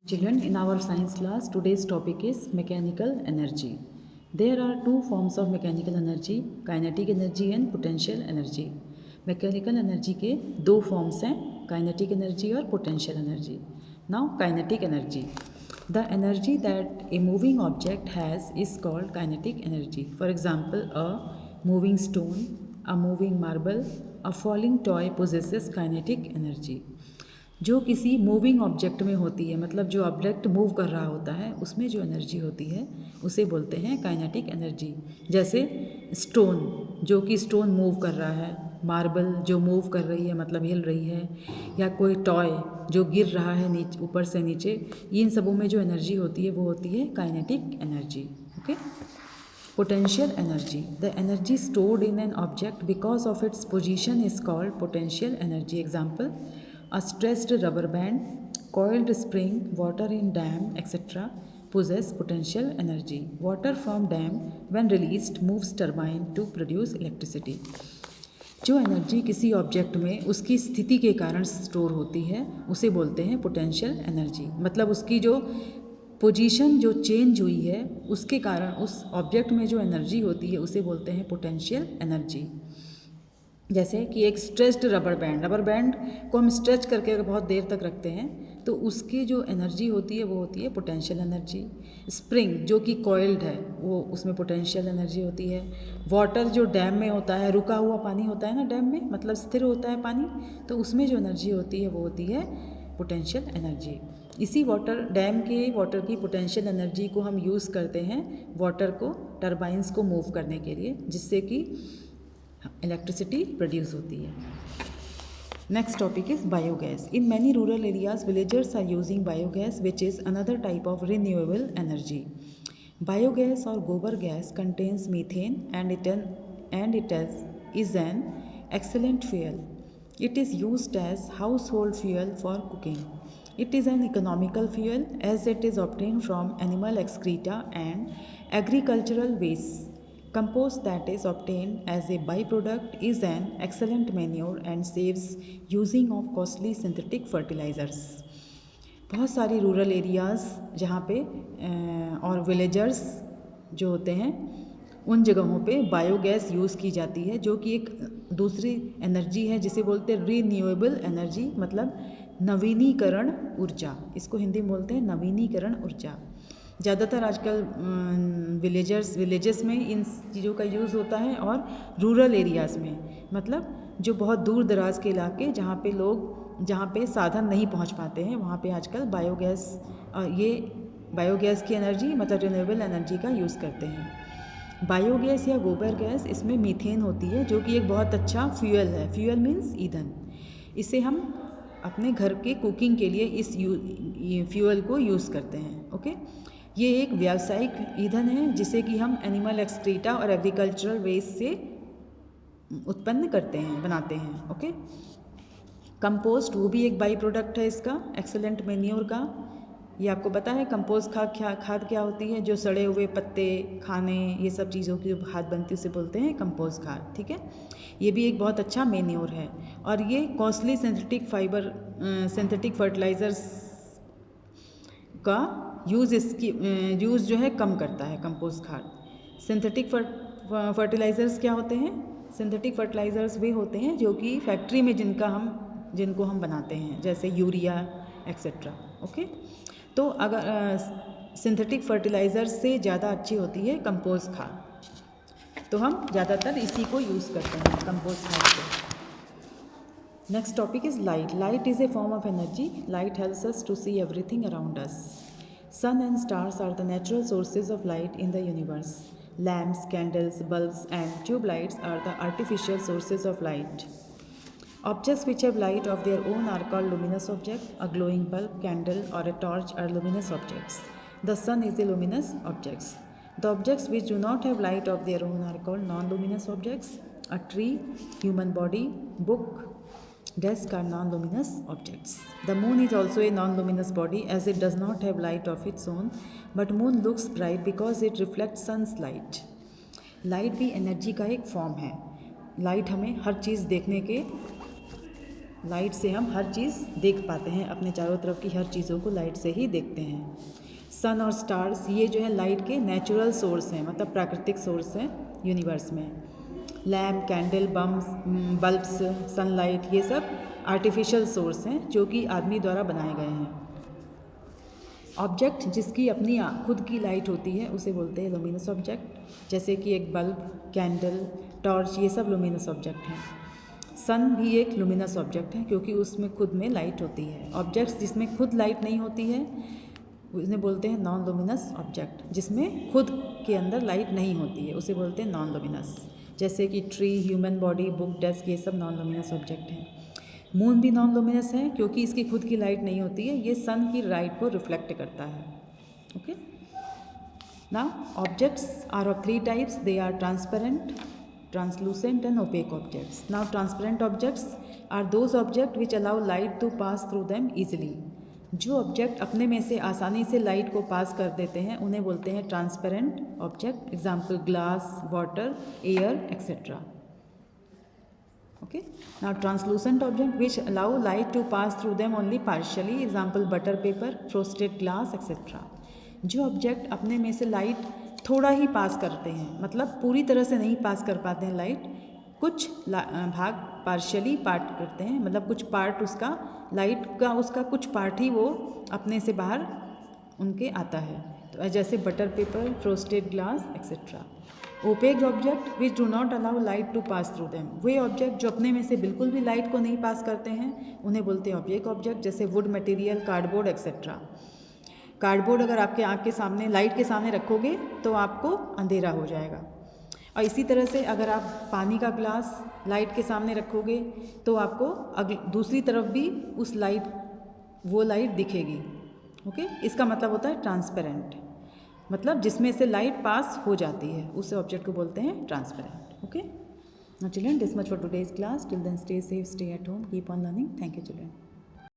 Children, in our science class, today's topic is mechanical energy. There are two forms of mechanical energy, kinetic energy and potential energy. Mechanical energy के दो forms हैं, kinetic energy और potential energy. Now, kinetic energy. The energy that a moving object has is called kinetic energy. For example, a moving stone, a moving marble, a falling toy possesses kinetic energy. जो किसी moving object में होती है, मतलब जो object move कर रहा होता है उसमें जो एनर्जी होती है उसे बोलते हैं काइनेटिक एनर्जी। जैसे स्टोन, जो कि स्टोन मूव कर रहा है, मार्बल जो मूव कर रही है मतलब हिल रही है, या कोई टॉय जो गिर रहा है नीचे ऊपर से नीचे, इन सबों में जो एनर्जी होती है वो होती है kinetic energy. Okay. Potential energy. The energy stored in an object because of its position is called potential energy. Example, a stretched rubber band, coiled spring, water in dam, etc. possess potential energy. Water from dam, when released, moves turbine to produce electricity. जो energy किसी object में उसकी स्थिति के कारण store होती है उसे बोलते हैं पोटेंशियल एनर्जी। मतलब उसकी जो पोजीशन जो चेंज हुई है उसके कारण उस ऑब्जेक्ट में जो एनर्जी होती है उसे बोलते हैं पोटेंशियल एनर्जी। जैसे कि एक स्ट्रेच्ड रबर बैंड को हम स्ट्रेच करके बहुत देर तक रखते हैं तो उसकी जो एनर्जी होती है वो होती है पोटेंशियल एनर्जी। स्प्रिंग जो कि कॉइल्ड है वो, उसमें पोटेंशियल एनर्जी होती है। वाटर जो डैम में होता है, रुका हुआ पानी होता है ना डैम में, मतलब स्थिर होता है पानी, तो उसमें जो एनर्जी होती है वो होती है पोटेंशियल एनर्जी। इसी डैम के वाटर की पोटेंशियल एनर्जी को हम यूज़ करते हैं वाटर को टरबाइंस को मूव करने के लिए, जिससे कि इलेक्ट्रिसिटी प्रोड्यूस होती है। Next topic is biogas. In many rural areas villagers are using biogas which is another type of renewable energy. Biogas और गोबर gas contains methane and it is an excellent fuel. It is used as household fuel for cooking. It is an economical fuel as it is obtained from animal excreta and agricultural waste. Compost that is obtained as a byproduct is an excellent manure and saves using of costly synthetic fertilizers. बहुत सारी rural areas जहाँ पे और villagers जो होते हैं उन जगहों पे बायोगैस यूज़ की जाती है, जो कि एक दूसरी एनर्जी है जिसे बोलते हैं रीन्यूएबल एनर्जी, मतलब नवीनीकरण ऊर्जा। इसको हिंदी में बोलते हैं नवीनीकरण ऊर्जा। ज़्यादातर आजकल विलेजेस में इन चीज़ों का यूज़ होता है, और रूरल एरियाज़ में मतलब जो बहुत दूर दराज के इलाके जहाँ पे साधन नहीं पहुँच पाते हैं वहाँ पे आजकल बायोगैस की एनर्जी मतलब रिन्यूएबल एनर्जी का यूज़ करते हैं। बायोगैस या गोबर गैस, इसमें मीथेन होती है जो कि एक बहुत अच्छा फ्यूल है। फ्यूल मीन्स ईंधन। इसे हम अपने घर के कुकिंग के लिए इस फ्यूल को यूज़ करते हैं। ओके। ये एक व्यावसायिक ईंधन है जिसे कि हम एनिमल एक्सक्रीटा और एग्रीकल्चरल वेस्ट से उत्पन्न करते हैं, बनाते हैं। ओके। कंपोस्ट वो भी एक बाई प्रोडक्ट है इसका, एक्सेलेंट मैन्योर का। ये आपको पता है कंपोस्ट खाद क्या होती है? जो सड़े हुए पत्ते, खाने, ये सब चीज़ों की जो खाद बनती है उसे बोलते हैं कंपोस्ट खाद। ठीक है। ये भी एक बहुत अच्छा मैन्योर है, और ये कॉस्टली सिंथेटिक फर्टिलाइज़र्स का यूज़ जो है कम करता है कंपोस्ट खाद। सिंथेटिक फर्टिलाइज़र्स क्या होते हैं? सिंथेटिक फर्टिलाइज़र्स वे होते हैं जो कि फैक्ट्री में जिनको हम बनाते हैं, जैसे यूरिया एक्सेट्रा। ओके। तो अगर सिंथेटिक फर्टिलाइज़र्स से ज़्यादा अच्छी होती है कंपोस्ट खाद, तो हम ज़्यादातर इसी को यूज़ करते हैं, कंपोस्ट खाद को। Next topic is light. Light is a form of energy. Light helps us to see everything around us. Sun and stars are the natural sources of light in the universe. Lamps, candles, bulbs, and tube lights are the artificial sources of light. Objects which have light of their own are called luminous objects. A glowing bulb, candle, or a torch are luminous objects. The sun is a luminous object. The objects which do not have light of their own are called non-luminous objects. A tree, human body, book, desk are non-luminous objects. The moon is also a non-luminous body as it does not have light of its own, but moon looks bright because it reflects sun's light. Light भी energy का एक form है। Light हमें हर चीज़ देखने के light से हम हर चीज़ देख पाते हैं, अपने चारों तरफ की हर चीज़ों को लाइट से ही देखते हैं। सन और स्टार्स ये जो है लाइट के नेचुरल सोर्स हैं, मतलब प्राकृतिक सोर्स हैं यूनिवर्स में। लैम्प, कैंडल, बल्ब्स, सनलाइट ये सब आर्टिफिशियल सोर्स हैं जो कि आदमी द्वारा बनाए गए हैं। ऑब्जेक्ट जिसकी अपनी खुद की लाइट होती है उसे बोलते हैं लुमिनस ऑब्जेक्ट, जैसे कि एक बल्ब, कैंडल, टॉर्च ये सब लुमिनस ऑब्जेक्ट हैं। सन भी एक लुमिनस ऑब्जेक्ट है क्योंकि उसमें खुद में लाइट होती है। ऑब्जेक्ट्स जिसमें खुद लाइट नहीं होती है उन्हें बोलते हैं नॉन लुमिनस ऑब्जेक्ट, जिसमें खुद के अंदर लाइट नहीं होती है उसे बोलते हैं नॉन लुमिनस, जैसे कि tree, human body, book, desk ये सब नॉन लुमिनस ऑब्जेक्ट हैं। मून भी नॉन लुमिनस है क्योंकि इसकी खुद की लाइट नहीं होती है, ये सन की लाइट को रिफ्लेक्ट करता है। Okay, now objects are of 3 types, they are transparent, translucent and opaque objects. Now transparent objects are those objects which allow light to pass through them easily. जो ऑब्जेक्ट अपने में से आसानी से लाइट को पास कर देते हैं उन्हें बोलते हैं transparent object. Example glass, water, air etcetera. Okay, now translucent object which allow light to pass through them only partially, example butter paper, frosted glass etcetera. जो ऑब्जेक्ट अपने में से लाइट थोड़ा ही पास करते हैं, मतलब पूरी तरह से नहीं पास कर पाते हैं लाइट, कुछ भाग पार्शियली पार्ट करते हैं, मतलब कुछ पार्ट उसका लाइट का उसका कुछ पार्ट ही वो अपने से बाहर उनके आता है, तो जैसे butter paper, frosted glass etcetera. Opaque object which do not allow light to pass through them, वे ऑब्जेक्ट जो अपने में से बिल्कुल भी लाइट को नहीं पास करते हैं उन्हें बोलते हैं ओपेक ऑब्जेक्ट, जैसे would material, cardboard etcetera. Cardboard अगर आपके आँख के सामने लाइट के सामने रखोगे तो आपको अंधेरा हो जाएगा, और इसी तरह से अगर आप पानी का ग्लास लाइट के सामने रखोगे तो आपको दूसरी तरफ भी उस वो लाइट दिखेगी। ओके, इसका मतलब होता है ट्रांसपेरेंट, मतलब जिसमें से लाइट पास हो जाती है उस ऑब्जेक्ट को बोलते हैं transparent. Okay, now children, this much for today's class. Till then stay safe, stay at home, keep on learning. Thank you children.